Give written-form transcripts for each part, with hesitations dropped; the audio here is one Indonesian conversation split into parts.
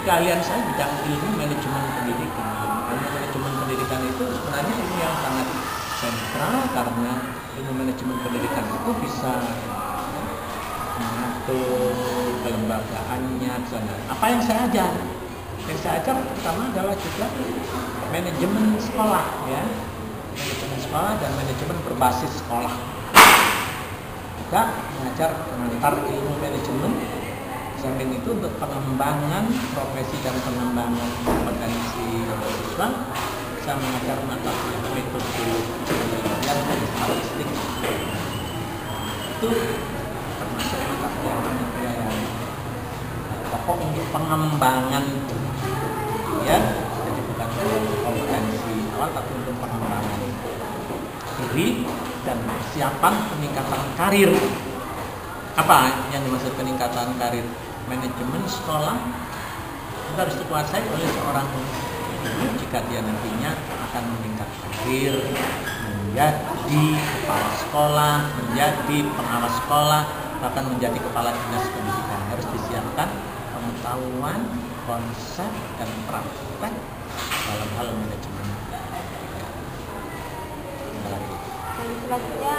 keahlian saya bidang ilmu manajemen pendidikan. Ilmu manajemen pendidikan itu sebenarnya ilmu yang sangat sentral karena ilmu manajemen pendidikan itu bisa mengatur kelembagaannya. Apa yang saya ajar? Yang saya ajar pertama adalah juga manajemen sekolah, ya, manajemen sekolah dan manajemen berbasis sekolah. Juga mengajar pengantar ilmu manajemen. Samping itu untuk pengembangan profesi dan pengembangan kompetensi siswa, saya mengajar mata metodologi penelitian dan statistik. Itu termasuk mata kuliah yang pokok untuk pengembangan, ya, jadi bukan kompetensi awal tapi untuk pengembangan diri dan persiapan peningkatan karir. Apa yang dimaksud peningkatan karir? Manajemen sekolah itu harus dikuasai oleh seorang guru jika dia nantinya akan meningkatkan karir menjadi kepala sekolah, menjadi pengawas sekolah, bahkan menjadi kepala dinas pendidikan. Harus disiapkan pengetahuan, konsep, dan praktek dalam hal manajemen. Selanjutnya,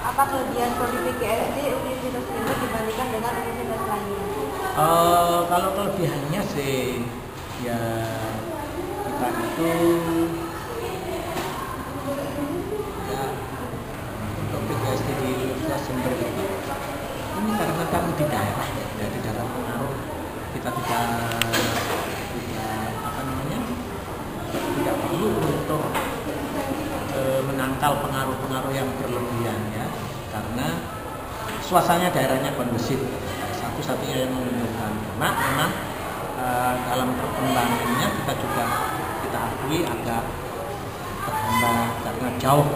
apa kelebihan prodi PGSD Universitas ini dibandingkan dengan universitas lainnya? Kalau kelebihannya sih, ya kita itu ya untuk PGSD di Universitas Jember itu ini karena kan di daerah, ya, di daerah pengaruh kita tidak apa namanya, tidak perlu untuk menangkal pengaruh-pengaruh yang berlebihan, ya, karena suasananya daerahnya kondusif. Satu-satunya yang menunjukkan karena memang dalam perkembangannya kita akui agak terhambat karena jauh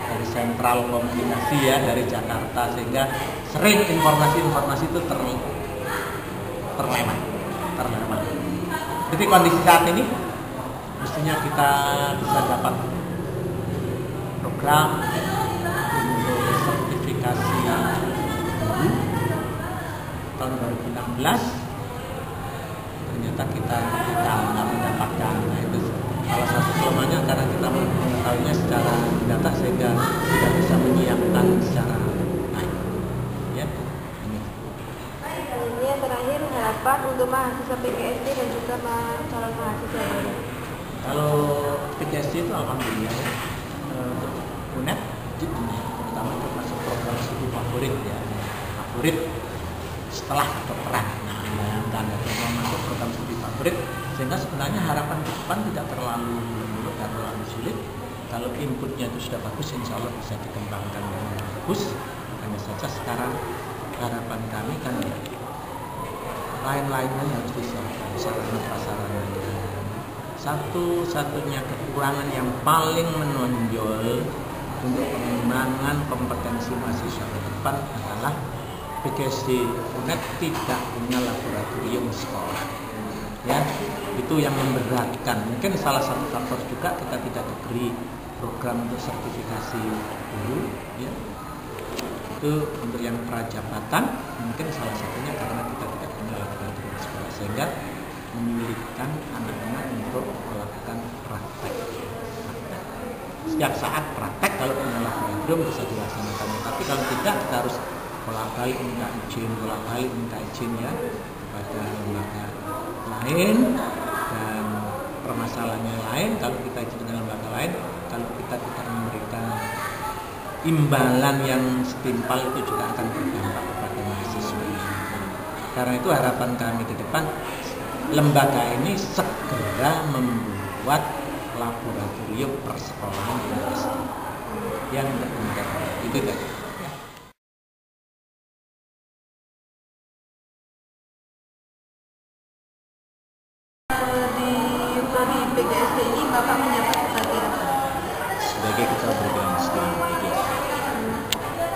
dari sentral komunikasi, ya, dari Jakarta, sehingga sering informasi-informasi itu terlewat. Jadi kondisi saat ini mestinya kita bisa dapat program untuk sertifikasi guru tahun 2016. Ternyata kita nggak mendapatkan. Nah, itu salah satu kelemahannya karena kita mengetahuinya secara data sehingga tidak bisa menyiapkan secara baik. Ya, ini. Ini yang terakhir, harapan untuk mahasiswa PGSD dan juga calon mahasiswa baru. Kalau PGSD itu alhamdulillah, ya, UNED terutama itu masuk program studi favorit, ya, favorit setelah kedokteran. Nah, bayangkan ya, kalau masuk program studi favorit, sehingga sebenarnya harapan ke depan tidak terlalu muluk, tidak terlalu sulit. Kalau inputnya itu sudah bagus, insya Allah bisa dikembangkan dengan bagus. Hanya saja sekarang harapan kami kan, ya, lain-lainnya harus disiapkan, sarana prasarananya. Satu-satunya kekurangan yang paling menonjol untuk pengembangan kompetensi mahasiswa ke depan adalah PGSD UNED tidak punya laboratorium sekolah, ya, itu yang memberatkan. Mungkin salah satu faktor juga kita tidak diberi program untuk sertifikasi guru, ya, itu untuk yang prajabatan mungkin salah satunya karena kita tidak punya laboratorium sekolah, sehingga menyulitkan anak-anak untuk melakukan praktek. Setiap saat praktek kalau punya laboratorium bisa dilaksanakan, tapi kalau tidak kita harus bolak-balik minta izin, ya, pada lembaga lain, dan permasalahannya lain. Kalau kita izin dengan lembaga lain, kalau kita tidak memberikan imbalan yang setimpal, itu juga akan berdampak kepada mahasiswa. Karena itu harapan kami ke depan, lembaga ini segera membuat laboratorium persekolahan yang berkompetensi. Itu tadi. Di prodi PGSD ini Bapak menjabat sebagai apa? Sebagai ketua program studi PGSD.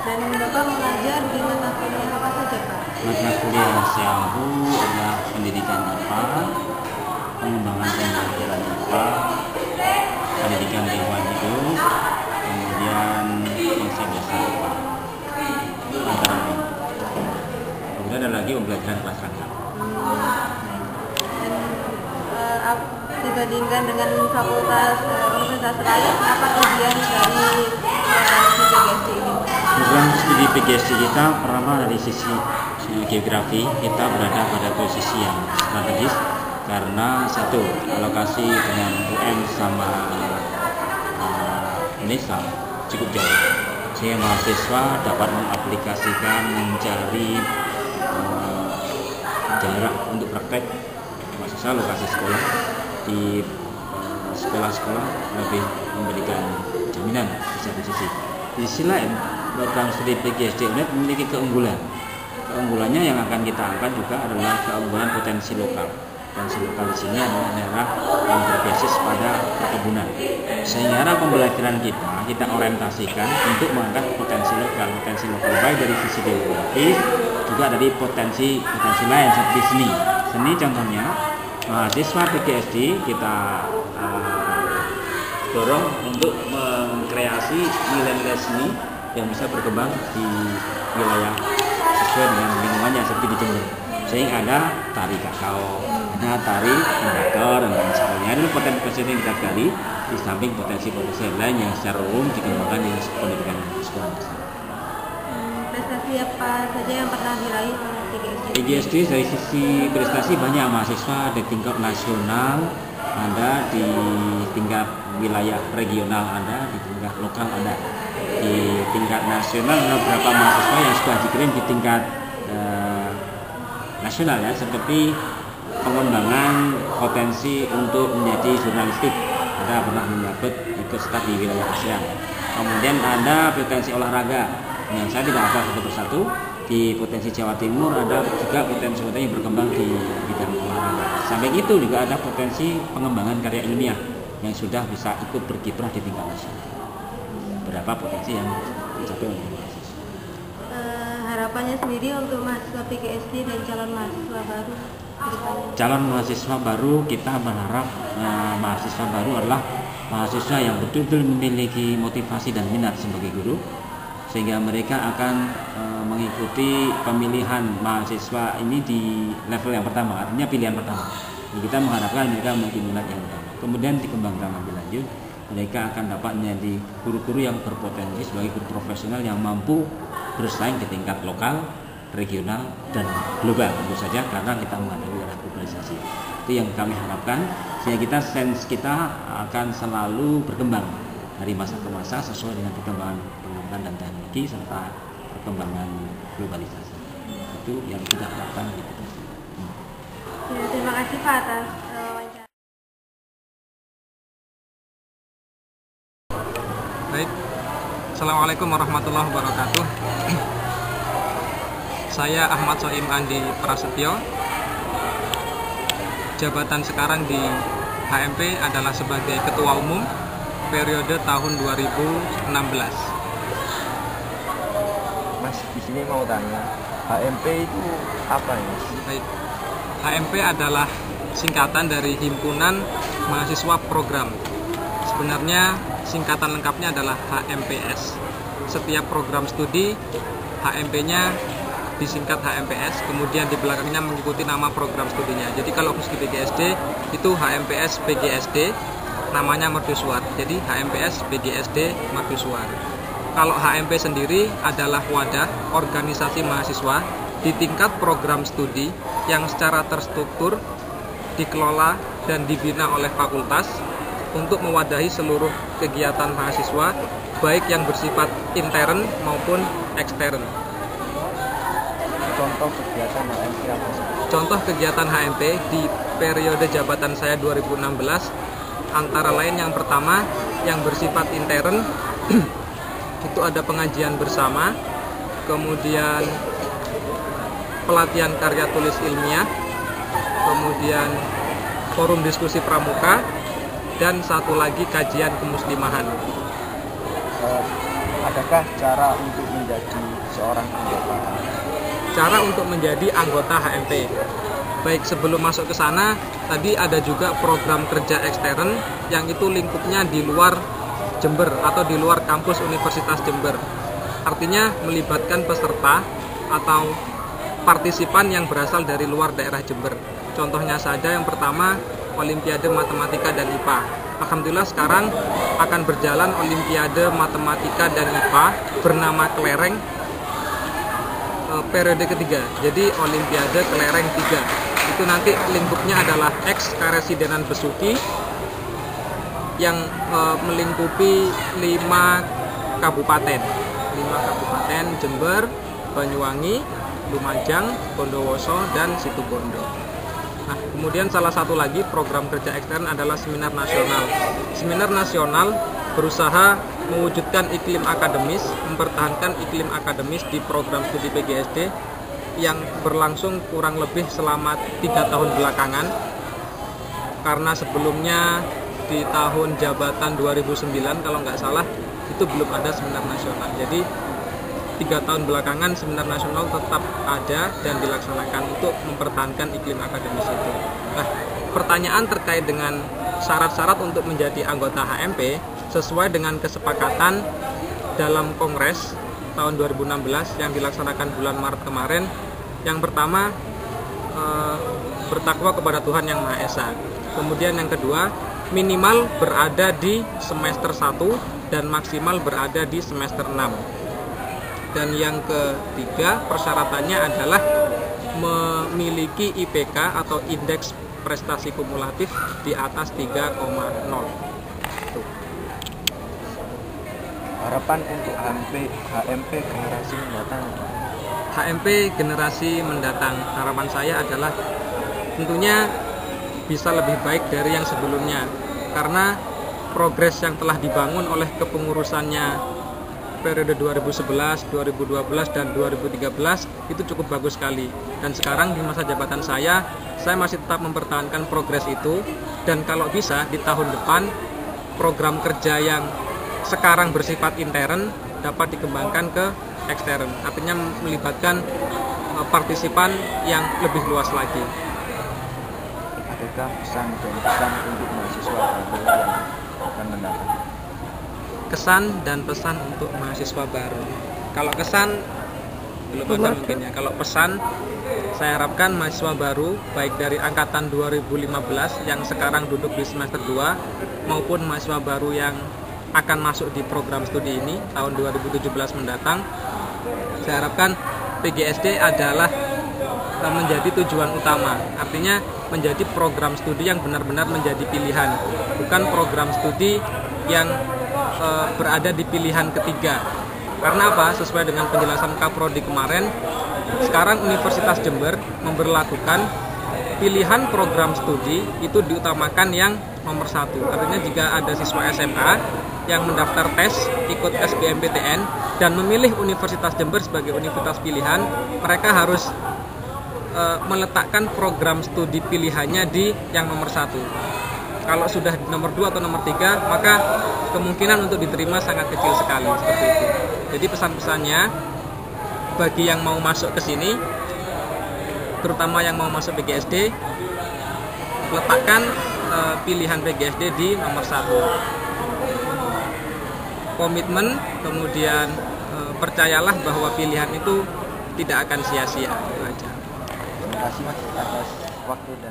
Dan Bapak mengajar di mata kuliah apa saja, Pak? Mata kuliah yang saya ampu adalah pendidikan IPA, pengembangan pembelajaran IPA, pendidikan lingkungan hidup, kemudian konsep dasar IPA. Antara lain. Kemudian ada lagi pembelajaran kelas rangkap. maaf dibandingkan dengan fakultas universitas lain, apa kelebihan dari PGSD ini? Program studi PGSD kita pertama dari sisi geografi kita berada pada posisi yang strategis karena satu alokasi dengan UM sama Indonesia cukup jauh sehingga mahasiswa dapat mengaplikasikan mencari jarak untuk praktek mahasiswa lokasi sekolah di sekolah-sekolah lebih memberikan jaminan di satu sisi. Di sisi lain program studi PGSD UNED memiliki keunggulannya yang akan kita angkat juga adalah keunggulan potensi lokal. Potensi lokal di sini adalah daerah yang berbasis pada perkebunan. Sehingga pembelajaran kita orientasikan untuk mengangkat potensi lokal baik dari sisi geografis juga dari potensi lain seperti seni. Seni contohnya mahasiswa PGSD kita dorong untuk mengkreasi nilai-nilai seni yang bisa berkembang di wilayah sesuai dengan lingkungannya seperti di Jember. Sehingga ada tari kakao, ada tari indikator dan lain sebagainya. Ini potensi yang kita gali di samping potensi-potensi lain yang secara umum dikembangkan di pendidikan sekolah. Prestasi apa saja yang pernah diraih oleh PGSD? PGSD dari sisi prestasi banyak mahasiswa di tingkat nasional, ada di tingkat wilayah regional, ada di tingkat lokal, ada di tingkat nasional. Ada beberapa mahasiswa yang sudah dikirim di tingkat nasional ya, seperti pengembangan potensi untuk menjadi jurnalistik, ada pernah menyabet ikut staf di wilayah ASEAN. Kemudian ada potensi olahraga yang saya tidak hafal satu persatu. Di potensi Jawa Timur ada juga potensi yang berkembang di bidang olahraga. Sampai itu juga ada potensi pengembangan karya ilmiah yang sudah bisa ikut berkiprah di tingkat nasional. Berapa potensi yang dicapai oleh mahasiswa? Harapannya sendiri untuk mahasiswa PGSD dan calon mahasiswa baru kedepannya? Calon mahasiswa baru kita berharap mahasiswa baru adalah mahasiswa yang betul-betul memiliki motivasi dan minat sebagai guru, sehingga mereka akan mengikuti pemilihan mahasiswa ini di level yang pertama, artinya pilihan pertama. Jadi kita mengharapkan mereka memiliki minat yang utama. Kemudian dikembangkan lebih lanjut, mereka akan dapat menjadi guru-guru yang berpotensi sebagai guru profesional yang mampu bersaing di tingkat lokal, regional, dan global tentu saja karena kita menghadapi era globalisasi. Itu yang kami harapkan, sehingga sense kita akan selalu berkembang dari masa ke masa sesuai dengan perkembangan dan teknologi serta perkembangan globalisasi. Itu yang kita harapkan gitu. Terima kasih Pak atas wawancara. Baik, Assalamualaikum warahmatullahi wabarakatuh. Saya Ahmad Soim Andi Prasetyo. Jabatan sekarang di HMP adalah sebagai Ketua Umum periode tahun 2016. Mas, di sini mau tanya, HMP itu apa ya, Mas? Baik, HMP adalah singkatan dari Himpunan Mahasiswa Program. Sebenarnya singkatan lengkapnya adalah HMPS. Setiap program studi HMP-nya disingkat HMPS, kemudian di belakangnya mengikuti nama program studinya. Jadi kalau khusus di PGSD itu HMPS PGSD, namanya mercusuar. Jadi HMPS PGSD mercusuar. Kalau HMP sendiri adalah wadah organisasi mahasiswa di tingkat program studi yang secara terstruktur dikelola dan dibina oleh fakultas untuk mewadahi seluruh kegiatan mahasiswa baik yang bersifat intern maupun ekstern. Contoh kegiatan HMP apa sih? Contoh kegiatan HMP di periode jabatan saya 2016 antara lain yang pertama yang bersifat intern itu ada pengajian bersama, kemudian pelatihan karya tulis ilmiah, kemudian forum diskusi pramuka, dan satu lagi kajian kemuslimahan. Adakah cara untuk menjadi seorang anggota? Cara untuk menjadi anggota HMP. Baik, sebelum masuk ke sana, tadi ada juga program kerja ekstern yang itu lingkupnya di luar Jember atau di luar kampus Universitas Jember. Artinya melibatkan peserta atau partisipan yang berasal dari luar daerah Jember. Contohnya saja yang pertama Olimpiade Matematika dan IPA. Alhamdulillah sekarang akan berjalan Olimpiade Matematika dan IPA bernama Kelereng periode ketiga. Jadi Olimpiade Kelereng 3. Itu nanti lingkupnya adalah X Karesidenan Besuki yang melingkupi 5 kabupaten. 5 kabupaten Jember, Banyuwangi, Lumajang, Bondowoso, dan Situbondo. Nah, kemudian salah satu lagi program kerja ekstern adalah seminar nasional. Seminar nasional berusaha mewujudkan iklim akademis, mempertahankan iklim akademis di program studi PGSD yang berlangsung kurang lebih selama 3 tahun belakangan. Karena sebelumnya di tahun jabatan 2009 kalau nggak salah itu belum ada seminar nasional. Jadi 3 tahun belakangan seminar nasional tetap ada dan dilaksanakan untuk mempertahankan iklim akademis itu. Nah, pertanyaan terkait dengan syarat-syarat untuk menjadi anggota HMP sesuai dengan kesepakatan dalam Kongres tahun 2016 yang dilaksanakan bulan Maret kemarin. Yang pertama, bertakwa kepada Tuhan Yang Maha Esa. Kemudian yang kedua, minimal berada di semester 1 dan maksimal berada di semester 6. Dan yang ketiga, persyaratannya adalah memiliki IPK atau indeks prestasi kumulatif di atas 3,0. Harapan untuk HMP generasi mendatang. HMP generasi mendatang, harapan saya adalah tentunya bisa lebih baik dari yang sebelumnya. Karena progres yang telah dibangun oleh kepengurusannya periode 2011, 2012, dan 2013 itu cukup bagus sekali. Dan sekarang di masa jabatan saya masih tetap mempertahankan progres itu. Dan kalau bisa di tahun depan program kerja yang sekarang bersifat intern dapat dikembangkan ke ekstern. Artinya melibatkan partisipan yang lebih luas lagi. Adakah pesan dan pesan untuk mahasiswa baru yang akan mendatang? Kesan dan pesan untuk mahasiswa baru. Kalau kesan belum ada mungkin ya. Kalau pesan, saya harapkan mahasiswa baru baik dari angkatan 2015 yang sekarang duduk di semester 2 maupun mahasiswa baru yang akan masuk di program studi ini tahun 2017 mendatang, saya harapkan PGSD adalah menjadi tujuan utama. Artinya menjadi program studi yang benar-benar menjadi pilihan, bukan program studi yang berada di pilihan ketiga. Karena apa? Sesuai dengan penjelasan Kaprodi kemarin, sekarang Universitas Jember memberlakukan pilihan program studi itu diutamakan yang nomor 1. Artinya jika ada siswa SMA yang mendaftar tes, ikut SBMPTN dan memilih Universitas Jember sebagai universitas pilihan, mereka harus meletakkan program studi pilihannya di yang nomor 1. Kalau sudah di nomor 2 atau nomor 3, maka kemungkinan untuk diterima sangat kecil sekali, seperti itu. Jadi pesan-pesannya bagi yang mau masuk ke sini, terutama yang mau masuk PGSD, letakkan pilihan PGSD di nomor 1. Komitmen, kemudian percayalah bahwa pilihan itu tidak akan sia-sia. Itu aja. Terima kasih Mas atas waktu dan